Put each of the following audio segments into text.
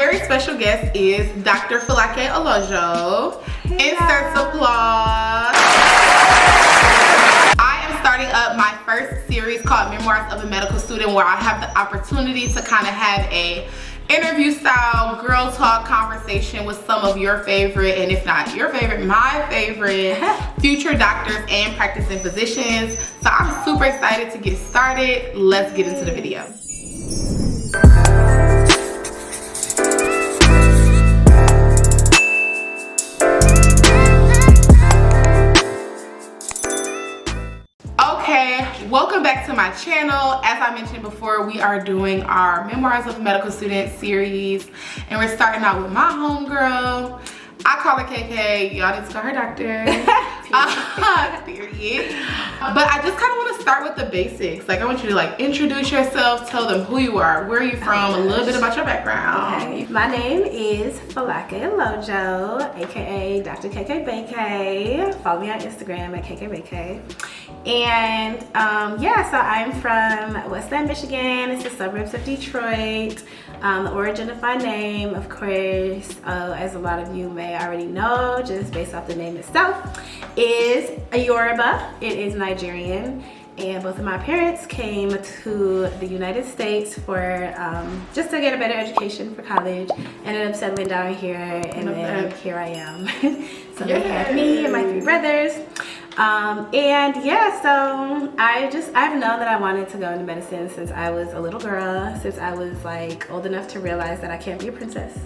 very special guest is Dr. Folake Olojo. Insert applause. I am starting up my first series called Memoirs of a Medical Student, where I have the opportunity to kind of have a interview style girl talk conversation with some of your favorite, and if not your favorite, my favorite future doctors and practicing physicians. So I'm super excited to get started. Let's get into the video. Welcome back to my channel. As I mentioned before, we are doing our Memoirs of a Medical Student series, and we're starting out with my homegirl. I call her KK. Y'all need to call her doctor. Period. But I just kind of want to start with the basics. Like, I want you to like introduce yourself, tell them who you are, where are you from, a little bit about your background. Okay. My name is Folake Olojo, aka Dr. KK Bakay. Follow me on Instagram at KK Bakay. And yeah, so I'm from West End, Michigan. It's the suburbs of Detroit. The origin of my name, of course, as a lot of you may already know, just based off the name itself, is a Yoruba. It is Nigerian. And both of my parents came to the United States for just to get a better education for college. Ended up settling down here, and then here I am. So they had me and my 3 brothers. And yeah, so I've known that I wanted to go into medicine since I was a little girl, since I was like old enough to realize that I can't be a princess.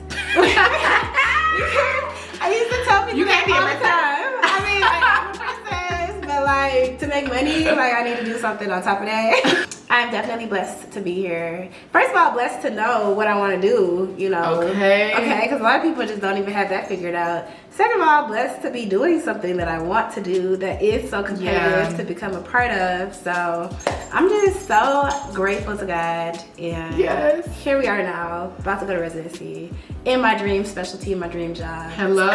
I used to tell people that all the time. I mean, like, I'm a princess, but like to make money, like I need to do something on top of that. I'm definitely blessed to be here. First of all, blessed to know what I want to do, you know. Okay, because a lot of people just don't even have that figured out. Second of all, blessed to be doing something that I want to do that is so competitive to become a part of. So I'm just so grateful to God. And here we are now, about to go to residency in my dream specialty, in my dream job. Hello.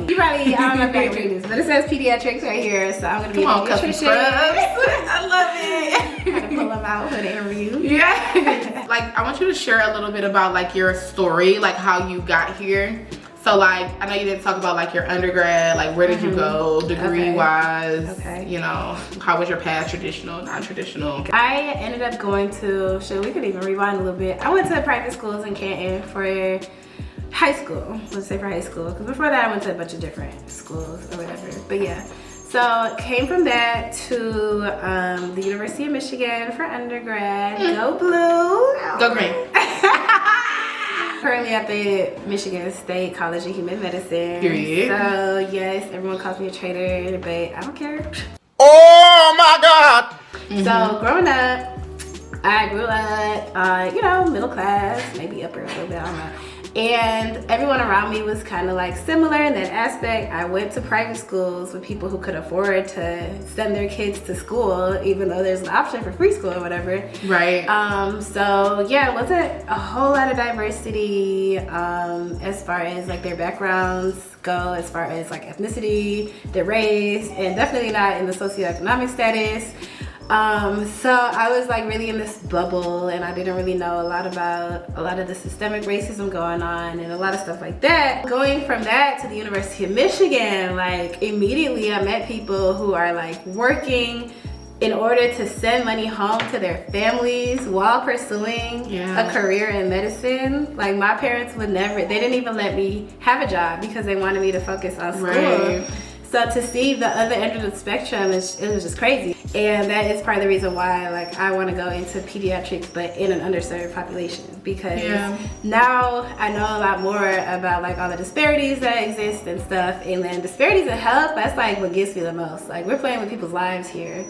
You probably, I don't know if I can read this, but it says pediatrics right here. So I'm going to be a pediatrician. I love it. Trying to pull them out for the interview. Yeah. Like, I want you to share a little bit about like your story, like how you got here. So like, I know you didn't talk about like your undergrad, like where did you go degree wise, you know, how was your path, traditional, non-traditional? I ended up going to, we could even rewind a little bit. I went to private schools in Canton for high school, let's say for high school, because before that I went to a bunch of different schools or whatever, but yeah. So came from that to the University of Michigan for undergrad. Go blue. Go green. Currently at the Michigan State College of Human Medicine. Period. So yes, everyone calls me a traitor, but I don't care. Oh my God. So growing up, I grew up, you know, middle class, maybe upper a little bit, I don't know. And everyone around me was kind of like similar in that aspect. I went to private schools with people who could afford to send their kids to school, even though there's an option for free school or whatever. Right. So yeah, it wasn't a whole lot of diversity as far as like their backgrounds go, as far as like ethnicity, their race, and definitely not in the socioeconomic status. So I was like really in this bubble, and I didn't really know a lot about a lot of the systemic racism going on and a lot of stuff like that. Going from that to the University of Michigan, like immediately I met people who are like working in order to send money home to their families while pursuing a career in medicine. Like my parents would never, they didn't even let me have a job because they wanted me to focus on school. Right. So to see the other end of the spectrum, it was just crazy. And that is part of the reason why like I want to go into pediatrics, but in an underserved population, because now I know a lot more about like all the disparities that exist and stuff. And then disparities in health, that's like what gets me the most. Like we're playing with people's lives here.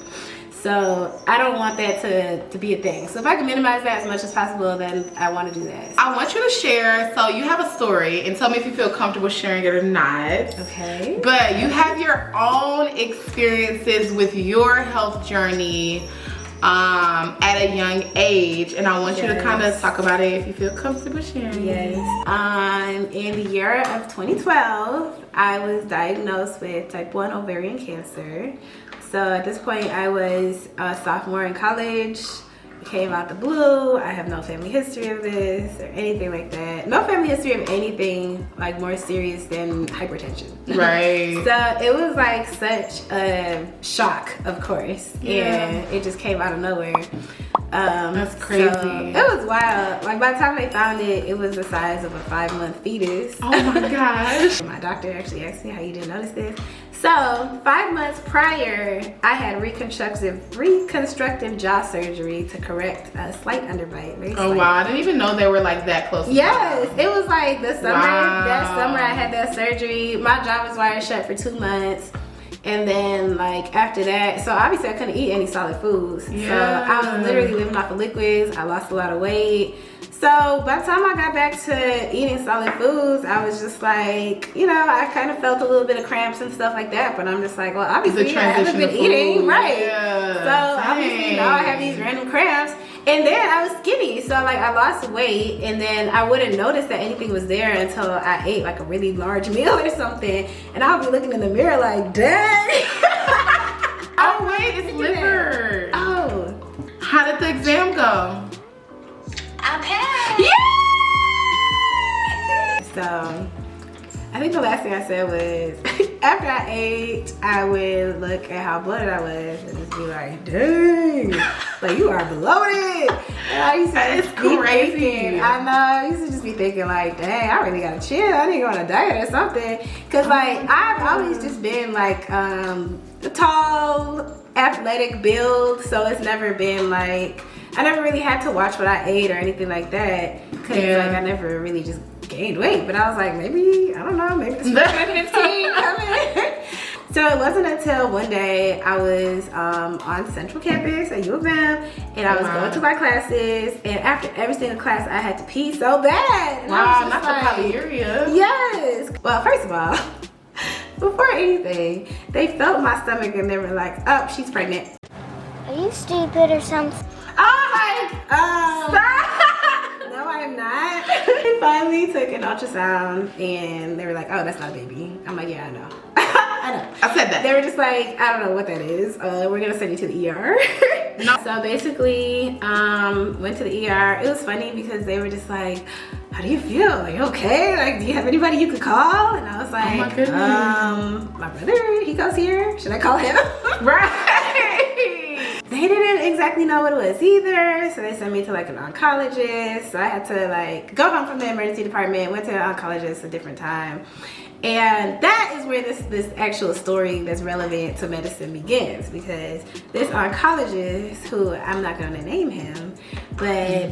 So I don't want that to be a thing. So if I can minimize that as much as possible, then I want to do that. I want you to share, so you have a story, and tell me if you feel comfortable sharing it or not. Okay. But you have your own experiences with your health journey at a young age, and I want you to kind of talk about it if you feel comfortable sharing. Yes. In the year of 2012, I was diagnosed with type 1 ovarian cancer. So at this point, I was a sophomore in college, came out the blue. I have no family history of this or anything like that. No family history of anything like more serious than hypertension. Right. So it was like such a shock, of course. Yeah. And it just came out of nowhere. That's crazy. So it was wild. Like by the time they found it, it was the size of a 5-month fetus. Oh my gosh. My doctor actually asked me how you didn't notice this. So 5 months prior, I had reconstructive jaw surgery to correct a slight underbite. Oh wow, I didn't even know they were like that close. Yes, it was like the summer. Wow. That summer I had that surgery. My jaw was wired shut for 2 months. And then like after that, so obviously I couldn't eat any solid foods. Yeah. So I was literally living off of liquids. I lost a lot of weight. So by the time I got back to eating solid foods, I was just like, you know, I kind of felt a little bit of cramps and stuff like that. But I'm just like, well, obviously I haven't been eating, right? Yeah. So obviously now I have these random cramps. And then I was skinny, so like I lost weight, and then I wouldn't notice that anything was there until I ate like a really large meal or something, and I'll be looking in the mirror like, dang. Oh wait, it's liver. Oh. How did the exam go? I passed. Yeah! So, I think the last thing I said was, after I ate, I would look at how bloated I was and just be like, dang, like you are bloated. And I used to just be thinking, I know, I used to just be thinking like, dang, I really gotta chill. I need to go on a diet or something. Cause like, I've always just been like, a tall, athletic build. So it's never been like, I never really had to watch what I ate or anything like that. Cause like, I never really just gained weight, but I was like, maybe, I don't know, maybe this is 15 coming. So it wasn't until one day I was on Central Campus at U of M, and I was going to my classes, and after every single class I had to pee so bad. And I was not like, the polyuria. Yes. Well, first of all, before anything, they felt my stomach and they were like, oh, she's pregnant. Are you stupid or something? Oh my, stop! No, I'm not. They finally took an ultrasound and they were like, oh, that's not a baby. I'm like, yeah, I know. I know. I said that. They were just like, I don't know what that is. We're gonna send you to the ER. No. So basically, went to the ER. It was funny because they were just like, how do you feel? Like, okay? Like, do you have anybody you could call? And I was like, oh my goodness. My brother, he goes here. Should I call him? Right. They didn't exactly know what it was either, so they sent me to like an oncologist. So I had to like go home from the emergency department, went to an oncologist a different time. And that is where this actual story that's relevant to medicine begins, because this oncologist, who I'm not gonna name him, but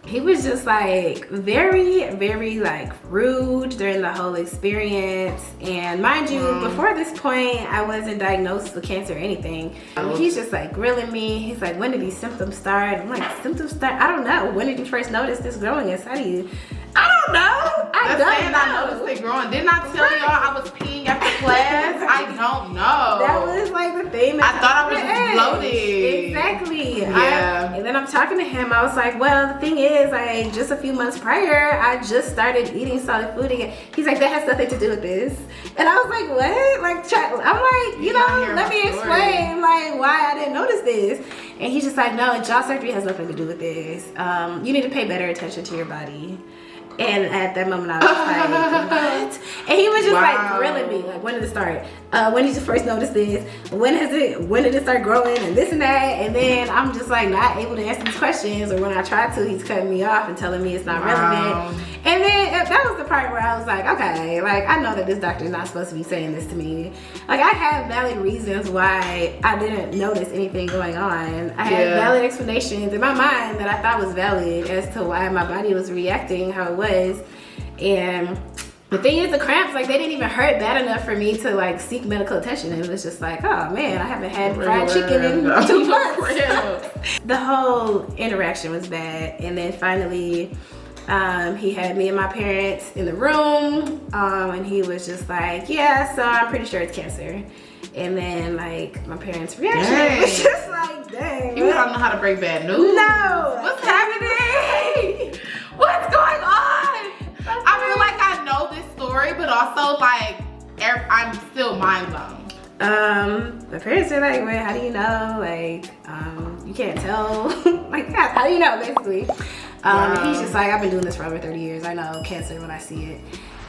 he was just like very, very like rude during the whole experience. And mind you, before this point, I wasn't diagnosed with cancer or anything. He's just like grilling me. He's like, when did these symptoms start? I'm like, symptoms start? I don't know. When did you first notice this growing inside of you? I don't know. I don't know. I noticed it growing. Didn't I tell y'all I was peeing after class? I don't know. That was like the thing. I thought I was just bloated. Exactly. Yeah. And then I'm talking to him. I was like, well, the thing is, like, just a few months prior, I just started eating solid food again. He's like, that has nothing to do with this. And I was like, what? Like, I'm like, you know, let me explain, like, why I didn't notice this. And he's just like, no, jaw surgery has nothing to do with this. You need to pay better attention to your body. And at that moment, I was like, what? And he was just like grilling me, like, when did it start? When did you first notice this? When did it start growing? And this and that. And then I'm just like not able to answer these questions. Or when I try to, he's cutting me off and telling me it's not relevant. And then that was the part where I was like, okay, like, I know that this doctor is not supposed to be saying this to me. Like, I have valid reasons why I didn't notice anything going on. I had valid explanations in my mind that I thought was valid as to why my body was reacting how it was. And the thing is, the cramps, like, they didn't even hurt bad enough for me to like seek medical attention. It was just like, oh man, I haven't had fried chicken in 2 months. The whole interaction was bad. And then finally, he had me and my parents in the room, and he was just like, yeah, so I'm pretty sure it's cancer. And then like my parents' reaction was just like, dang. You don't know how to break bad news. No. What's happening? What's going on? I feel like I know this story, but also like I'm still mind blown. My parents are like, "Wait, how do you know? Like, you can't tell. Like, how do you know?" Basically, and he's just like, "I've been doing this for over 30 years. I know cancer when I see it."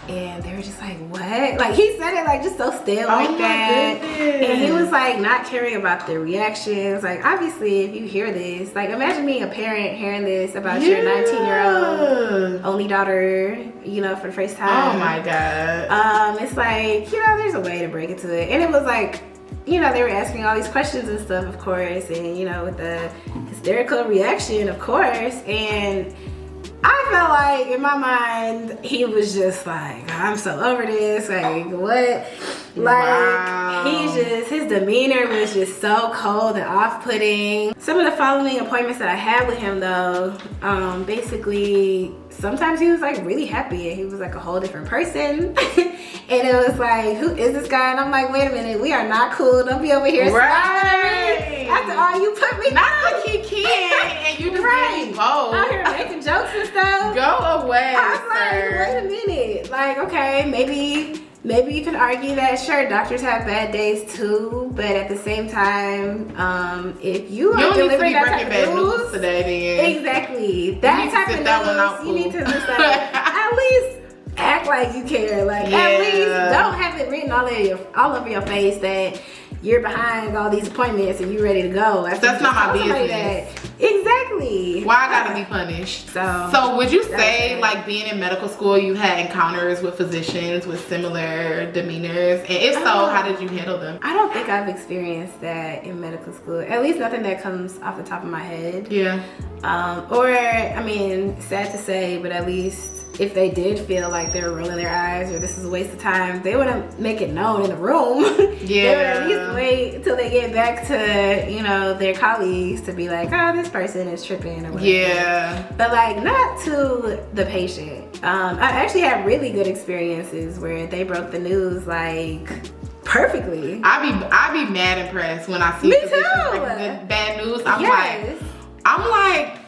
And they were just like, "What?" Like, he said it like just so still like that. Goodness. And he was like not caring about their reactions. Like, obviously, if you hear this, like, imagine being a parent hearing this about your 19-year-old only daughter, you know, for the first time. Oh my God. It's like, you know, there's a way to break it to it. And it was like, you know, they were asking all these questions and stuff, of course, and, you know, with the hysterical reaction, of course. And I felt like in my mind he was just like, "I'm so over this, like, what?" Like, wow. his demeanor was just so cold and off-putting. Some of the following appointments that I had with him though, basically sometimes he was like really happy and he was like a whole different person. And it was like, "Who is this guy?" And I'm like, "Wait a minute, we are not cool. Don't be over here right. after all you put me Not like he can, and you just getting bold. out here making jokes and stuff." Go away, I was sir. like, "Wait a minute. Like, okay, maybe you can argue that sure, doctors have bad days too, but at the same time, if you are delivering that type bad of news news today, then exactly that type of news, you need to just like at least act like you care. Like, at least don't have it written all over your face that you're behind all these appointments and you're ready to go. That's not my business. Exactly. Why I gotta be punished? So would you say, like, being in medical school, you had encounters with physicians with similar demeanors? And if so, how did you handle them? I don't think I've experienced that in medical school. At least nothing that comes off the top of my head. Yeah. Or, I mean, sad to say, but at least if they did feel like they were rolling their eyes or this is a waste of time, they wouldn't make it known in the room. Yeah. They would at least wait until they get back to, you know, their colleagues to be like, "Oh, this person is tripping," or whatever. Yeah. But like, not to the patient. I actually had really good experiences where they broke the news like perfectly. I be mad impressed when I see Me physicians too. breaking good bad news. I'm Yes. like,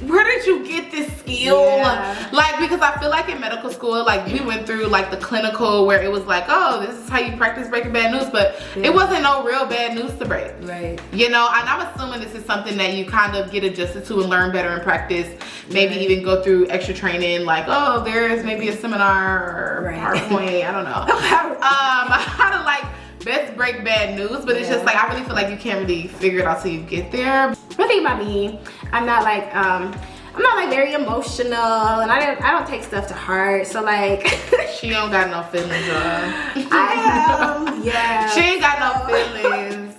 where did you get this skill? Yeah. Like, because I feel like in medical school, like, we went through like the clinical where it was like, "Oh, this is how you practice breaking bad news," but it wasn't no real bad news to break. Right. You know, and I'm assuming this is something that you kind of get adjusted to and learn better in practice. Maybe even go through extra training, like, oh, there's maybe a seminar or PowerPoint, I don't know. How to like best break bad news, but it's just like, I really feel like you can't really figure it out till you get there. One thing about me, I'm not like very emotional, and I don't take stuff to heart. So like, She don't got no feelings, y'all. Yeah. She ain't got no feelings.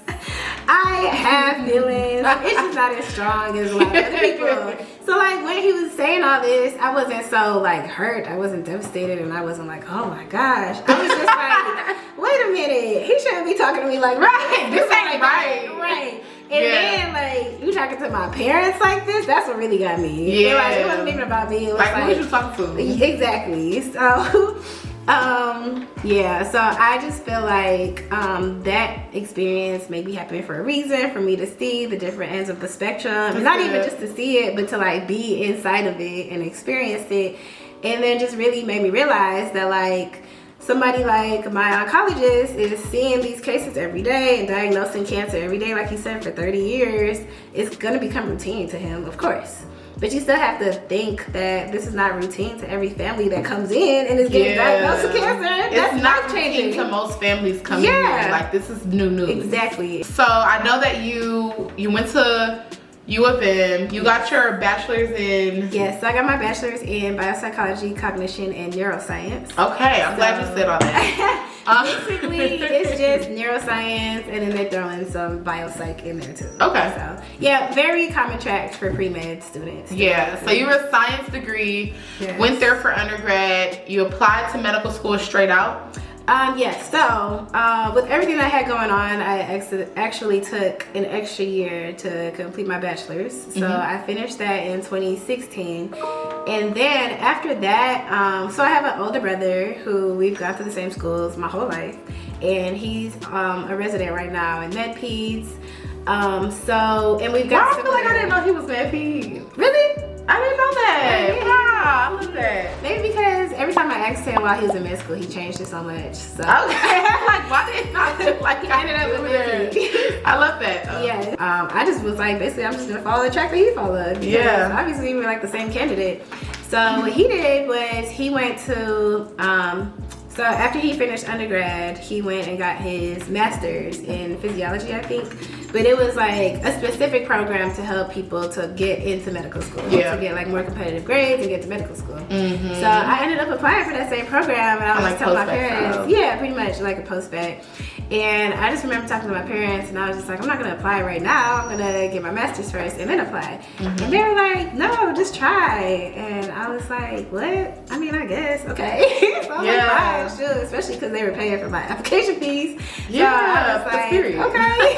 I have feelings. It's just not as strong as a lot of other people. So like, when he was saying all this, I wasn't so like hurt. I wasn't devastated, and I wasn't like, "Oh my gosh." I was just like, "Wait a minute, he shouldn't be talking to me like Right, this ain't right." Right. And then like, you talking to my parents like this, that's what really got me. Yeah. Like, it wasn't even about me. It was Like, like, who was you talking to? Exactly. So yeah, so I just feel like that experience maybe happened for a reason, for me to see the different ends of the spectrum. And not even just to see it, but to like be inside of it and experience it. And then just really made me realize that like, somebody like my oncologist is seeing these cases every day and diagnosing cancer every day, like you said, for 30 years. It's gonna become routine to him, of course. But you still have to think that this is not routine to every family that comes in and is getting diagnosed with cancer. It's not routine to most families coming in. Like, this is new news. Exactly. So I know that you went to U of M. You got your bachelor's in... Yes, so I got my bachelor's in biopsychology, cognition, and neuroscience. Okay, I'm glad you said all that. Basically, it's just neuroscience, and then they throw in some biopsych in there too. Okay. So yeah, very common track for pre-med students. Yeah, so you were a science degree, went there for undergrad, you applied to medical school straight out? Yes, so with everything I had going on, I actually took an extra year to complete my bachelor's. So I finished that in 2016. And then after that, so I have an older brother who we've gone to the same schools my whole life. And he's a resident right now in MedPeds. And we've got I feel like I didn't know he was MedPeds. Really? I didn't know that. Yeah. Wow, I love that. Maybe because every time I ask saying while he was in med school, he changed it so much. So. Okay. Like, why did it not look like He ended up with it? I love that. Yeah. I just was like, basically, I'm just gonna follow the track that he followed. Yeah. Obviously, we were like the same candidate. So what he did was he went to so after he finished undergrad, he went and got his master's in physiology, I think. But it was like a specific program to help people to get into medical school. Yeah. To get like more competitive grades and get to medical school. Mm-hmm. So I ended up applying for that same program, and I was like telling my post-bac parents, style. yeah, pretty much like a post-bac. And I just remember talking to my parents, and I was just like, I'm not gonna apply right now. I'm gonna get my master's first and then apply. Mm-hmm. And they were like, no, just try. And I was like, what? I mean, I guess, okay. So I was like, fine, sure, especially because they were paying for my application fees. Yeah, so I was that's like, period. okay.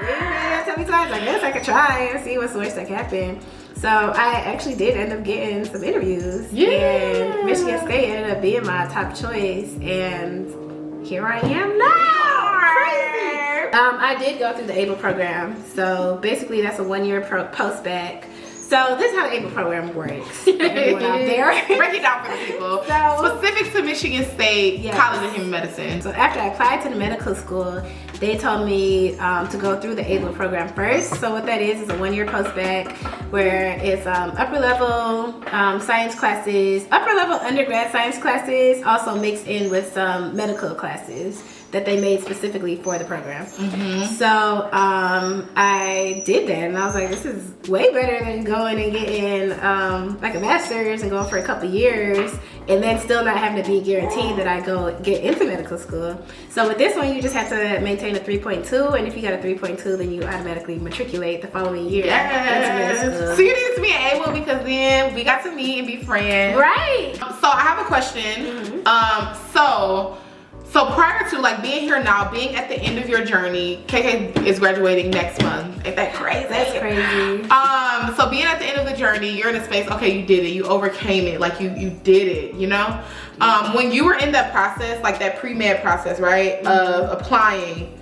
Yeah, tell me twice. I guess I could try and see what's the worst that could happen. So I actually did end up getting some interviews. Yeah. And Michigan State ended up being my top choice. And here I am now. Crazy. I did go through the ABLE program. So basically that's a 1-year post-bac. So this is how the ABLE program works. Everyone out there. Break it down for the people. So- Specific to Michigan State Yes. College of Human Medicine. So after I applied to the medical school, they told me to go through the ABLE program first. So what that is a 1-year post-bac where it's upper level science classes, upper level undergrad science classes, also mixed in with some medical classes that they made specifically for the program. Mm-hmm. So I did that, and I was like, this is way better than going and getting like a master's and going for a couple years and then still not having to be guaranteed that I go get into medical school. So with this one, you just have to maintain a 3.2, and if you got a 3.2, then you automatically matrculate the following year into med school. So you needed to be able because then we got to meet and be friends. Right. So I have a question. So prior to like being here now, being at the end of your journey, KK is graduating next month. Ain't that crazy? That's crazy. So being at the end of the journey, you're in a space, okay, you did it, you overcame it, like you did it, you know? When you were in that process, like that pre-med process, right, of applying,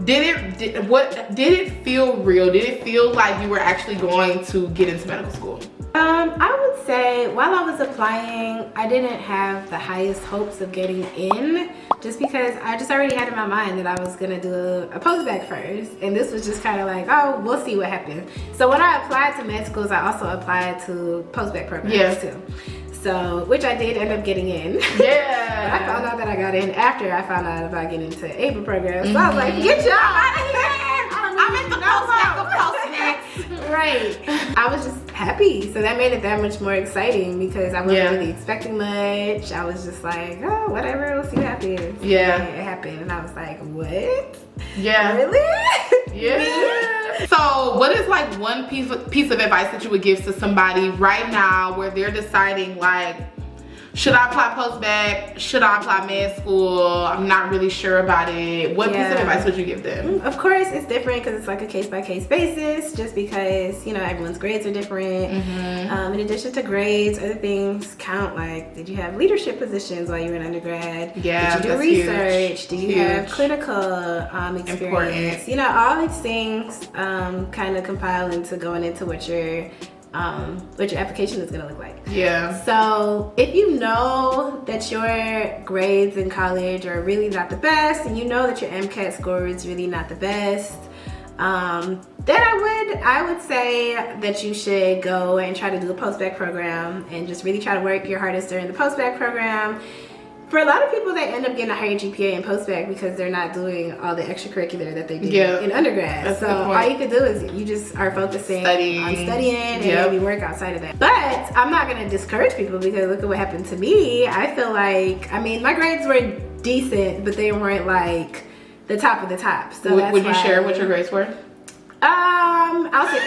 did it feel real? Did it feel like you were actually going to get into medical school? I would say while I was applying, I didn't have the highest hopes of getting in just because I just already had in my mind that I was gonna do a post-bac first, and this was just kind of like, oh, we'll see what happens. So when I applied to med schools, I also applied to post-bac programs too. So, which I did end up getting in. Yeah. But I found out that I got in after I found out about getting into ABLE programs. So I was like, get your out of here. I'm in the post-bac. Right. I was just happy. So that made it that much more exciting because I wasn't really expecting much. I was just like, oh, whatever, we'll see what happens. Yeah. And it happened. And I was like, what? Yeah. Really? Yeah. So what is like one piece of advice that you would give to somebody right now where they're deciding like, should I apply post-bac? Should I apply med school? I'm not really sure about it. What piece of advice would you give them? Of course, it's different because it's like a case-by-case basis just because, you know, everyone's grades are different. In addition to grades, other things count, like did you have leadership positions while you were in undergrad? Yeah, did you do research? Did you have clinical experience? Important. You know, all these things kind of compile into going into what your application is gonna look like. Yeah. So if you know that your grades in college are really not the best, and you know that your MCAT score is really not the best, then I would say that you should go and try to do a post-bac program and just really try to work your hardest during the post-bac program. For a lot of people, they end up getting a higher GPA in post-bac because they're not doing all the extracurricular that they do in undergrad. That's so all you can do is you just are focusing on studying and maybe work outside of that. But I'm not going to discourage people because look at what happened to me. I feel like, I mean, my grades were decent, but they weren't like the top of the top. So would you share what your grades were? I'll say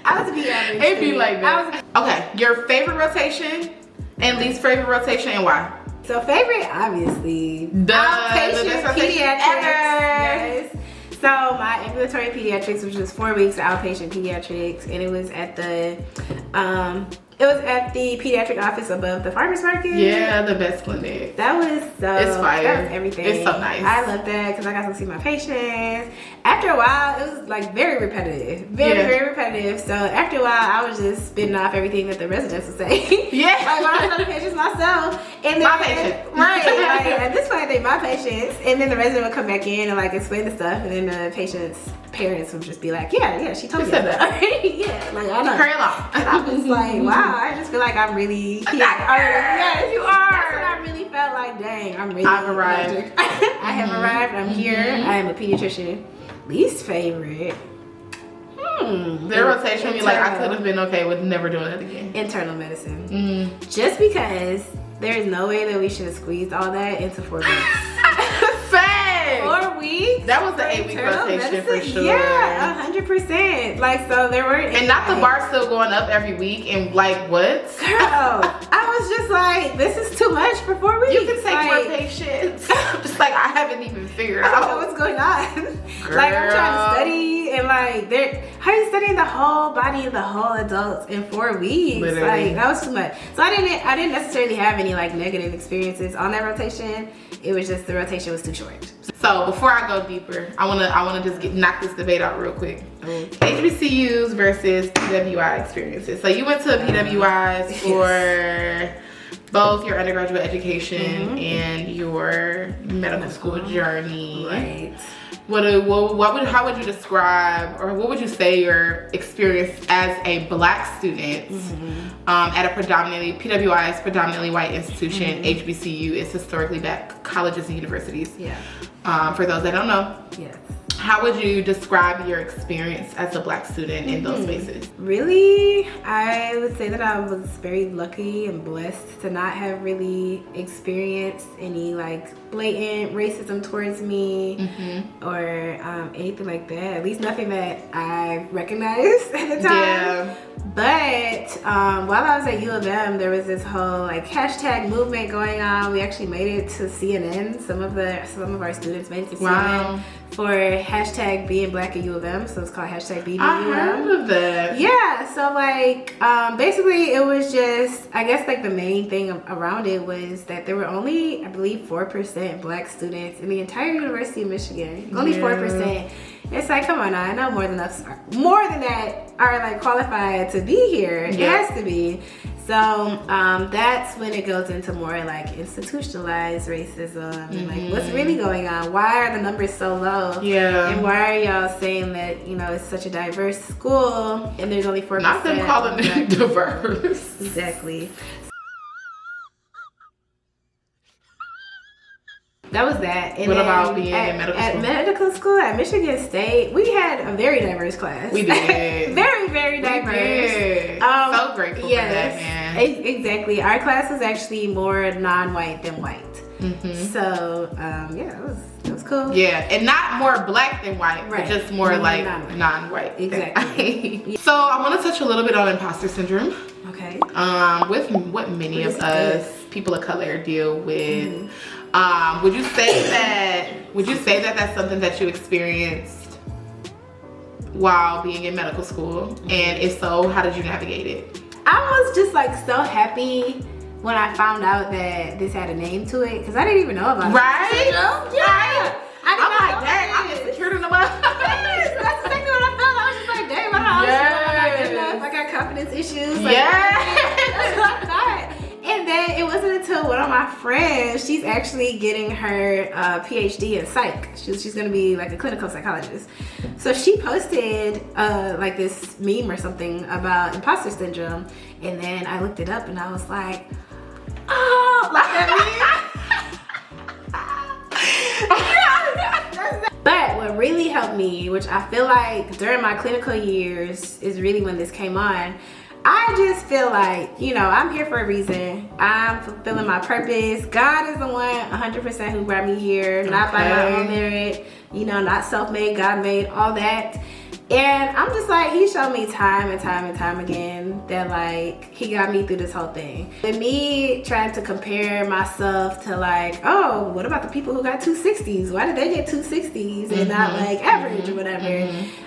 I was a B average. It'd be like that. Okay, your favorite rotation and least favorite rotation and why? So favorite, obviously, the outpatient pediatrics. Yes. So my ambulatory pediatrics, which was 4 weeks of outpatient pediatrics, and it was at the It was at the pediatric office above the farmer's market. Yeah, the best clinic. That was so. It's fire. That was everything. It's so nice. I love that because I got to see my patients. After a while, it was like very repetitive. Very repetitive. So after a while, I was just spitting off everything that the residents would say. Yeah. Like when I saw the patients myself. And then, My patient. Right. Like, at this point, they my patients. And then the resident would come back in and like explain the stuff. And then the patient's parents would just be like, yeah, she told me said that. Yeah. Like, I know. Hurry along. And I was like, wow, I just feel like I'm really here. Yes, you are. That's what I really felt like. Dang, I'm really. I've arrived. I have arrived. I'm here. I am a pediatrician. Least favorite. Their rotation be like, I could have been okay with never doing it again. Internal medicine. Just because there is no way that we should have squeezed all that into 4 weeks. Facts. 4 weeks. That was the 8-week rotation for sure. Yeah, 100%. Like, so there were. And not the bar still going up every week and like what? Girl, I was just like, this is too much for 4 weeks. You can take like, more patients. Just like I haven't even figured I don't know out what's going on. Like I'm trying to study and like how are you studying the whole body of the whole adults in 4 weeks? Literally. Like that was too much. So I didn't necessarily have any like negative experiences on that rotation. It was just the rotation was too short. So before I go deeper, I wanna just knock this debate out real quick. HBCUs versus PWI experiences. So you went to PWIs for both your undergraduate education and your medical school journey. Right. How would you describe, or what would you say your experience as a Black student at a predominantly, PWI is predominantly white institution, HBCU is historically Black colleges and universities. Yeah. For those that don't know. Yes. How would you describe your experience as a Black student in those spaces? Really, I would say that I was very lucky and blessed to not have really experienced any like blatant racism towards me or anything like that. At least nothing that I recognized at the time. Yeah. But while I was at U of M, there was this whole like hashtag movement going on. We actually made it to CNN. Some of our students made it to CNN for hashtag being Black at U of M. So it's called hashtag being I U of M. heard of that. Yeah, so like basically it was just, I guess like the main thing around it was that there were only, I believe, 4% Black students in the entire University of Michigan. Only 4%. It's like, come on now, I know more than that are like qualified to be here. It has to be. So that's when it goes into more like institutionalized racism and like what's really going on. Why are the numbers so low? Yeah. And why are y'all saying that, you know, it's such a diverse school and there's only 4%? Not them calling it diverse. Exactly. That was that. And what about being in medical school? At medical school at Michigan State, we had a very diverse class. We did. Very, very diverse. We did. So grateful for that, man. Exactly. Our class was actually more non-white than white. So, yeah, it was cool. Yeah, and not more Black than white, but just more like non-white. Exactly. So I want to touch a little bit on imposter syndrome. Okay. With what many of us, people of color, deal with. Would you say that that's something that you experienced while being in medical school? And if so, how did you navigate it? I was just like so happy when I found out that this had a name to it, because I didn't even know about it. Right? Yeah. I'm like, dang, I'm insecure in the mouth. Yes, that's exactly what I felt. I was just like, dang, why not? Yes. I got confidence issues. Like, that's what I thought. And then it wasn't until one of my friends, she's actually getting her PhD in psych. She's gonna be like a clinical psychologist. So she posted like this meme or something about imposter syndrome. And then I looked it up and I was like, oh, like that meme? But what really helped me, which I feel like during my clinical years is really when this came on, I just feel like, you know, I'm here for a reason. I'm fulfilling my purpose. God is the one 100% who brought me here, not by my own merit, you know, not self-made, God-made, all that. And I'm just like, he showed me time and time and time again that like he got me through this whole thing. And me trying to compare myself to like, oh, what about the people who got 260s? Why did they get 260s and not like average or whatever?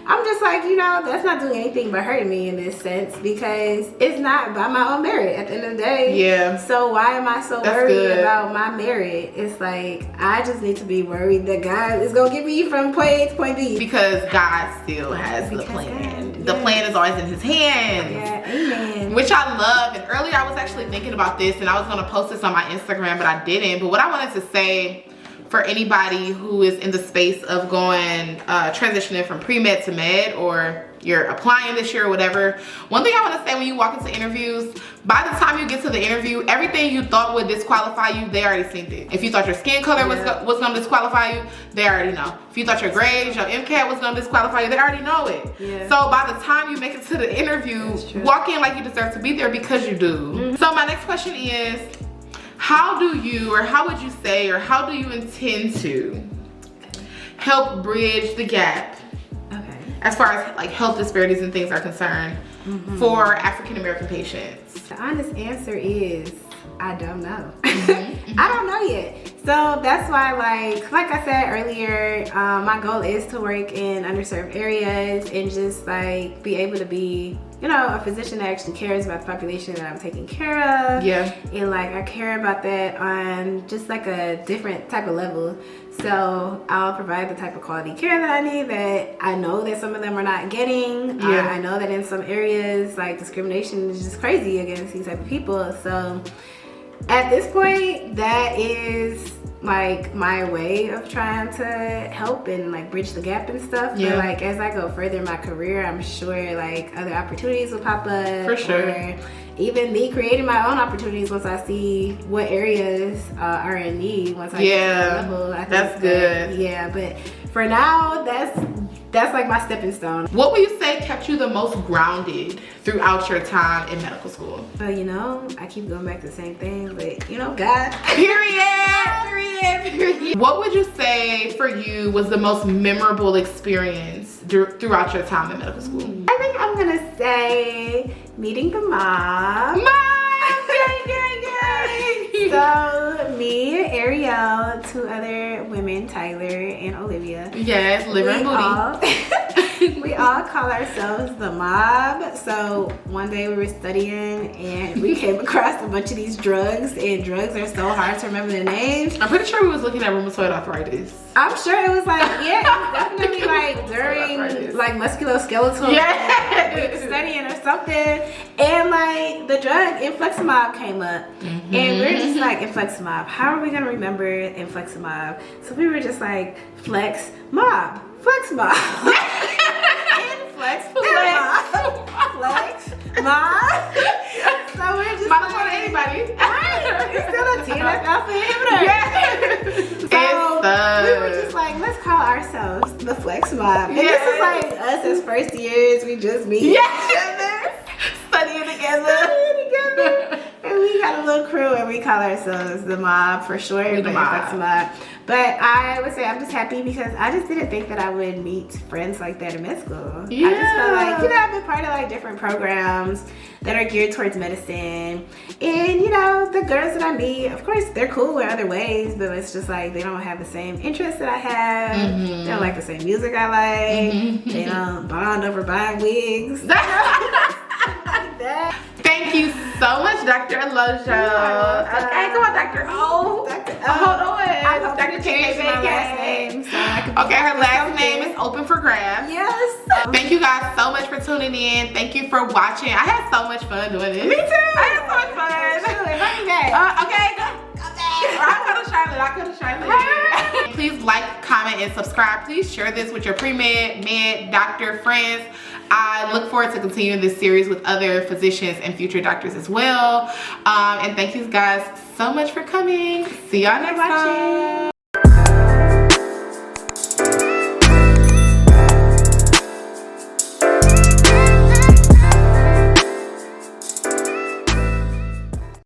I'm just like, you know, that's not doing anything but hurting me in this sense, because it's not by my own merit at the end of the day. Yeah. So why am I so worried about my merit? It's like, I just need to be worried that God is gonna get me from point A to point B. Because God still has the plan. The plan is always in his hands. Yeah, amen. Which I love. And earlier I was actually thinking about this, and I was gonna post this on my Instagram, but I didn't. But what I wanted to say for anybody who is in the space of going, transitioning from pre-med to med, or you're applying this year or whatever, one thing I want to say when you walk into interviews, by the time you get to the interview, everything you thought would disqualify you, they already seen it. If you thought your skin color was going to disqualify you, they already know. If you thought your grades, your MCAT was going to disqualify you, they already know it. So by the time you make it to the interview, walk in like you deserve to be there, because you do. So my next question is, how do you, or how would you say, or how do you intend to help bridge the gap as far as like health disparities and things are concerned for African American patients? The honest answer is, I don't know. I don't know yet. So that's why, like I said earlier, my goal is to work in underserved areas and just like be able to be, you know, a physician that actually cares about the population that I'm taking care of. Yeah. And like I care about that on just like a different type of level. So I'll provide the type of quality care that I need, that I know that some of them are not getting. I know that in some areas, like, discrimination is just crazy against these type of people. So at this point, that is like my way of trying to help and like bridge the gap and stuff. But like as I go further in my career, I'm sure like other opportunities will pop up. For sure. Or even me creating my own opportunities once I see what areas are in need. Once I get to that level, I think that's good. Yeah, but for now, that's like my stepping stone. What would you say kept you the most grounded throughout your time in medical school? Well, you know, I keep going back to the same thing, but you know, God. Period. What would you say for you was the most memorable experience throughout your time in medical school? I think I'm gonna say meeting the mom. So me, Ariel, two other women, Tyler and Olivia. Yes, liver and booty. We all call ourselves the mob. So one day we were studying and we came across a bunch of these drugs, and drugs are so hard to remember the names. I'm pretty sure we was looking at rheumatoid arthritis. I'm sure it was like, it was definitely like during like musculoskeletal studying or something. And like the drug infliximab came up. And we're just like, infliximab, how are we gonna remember infliximab? So we were just like, flex mob. Flex mob. Flex mob. So we're just like, to anybody. Right. It's still a TNF alpha inhibitor. So we were just like, let's call ourselves the Flex Mob. And this is like us as first years. We just meet each other, studying together. And we got a little crew, and we call ourselves the Mob for short. The Mob. But I would say I'm just happy because I just didn't think that I would meet friends like that in med school. I just felt like, you know, I've been part of like different programs that are geared towards medicine. And, you know, the girls that I meet, of course, they're cool in other ways, but it's just like they don't have the same interests that I have. They don't like the same music I like. They don't bond over buying wigs. Like that. Thank you so much, Dr. Olojo. Okay, come on, Dr. O. Hold on. Dr. K. My last name, so I can okay, her last name is open for grabs. Yes. Thank you guys so much for tuning in. Thank you for watching. I had so much fun doing this. Me too. I had so much fun. Okay. I could have Charlotte. Please like, comment, and subscribe. Please share this with your pre-med, med, doctor friends. I look forward to continuing this series with other physicians and future doctors as well. And thank you guys so much for coming. See y'all next time.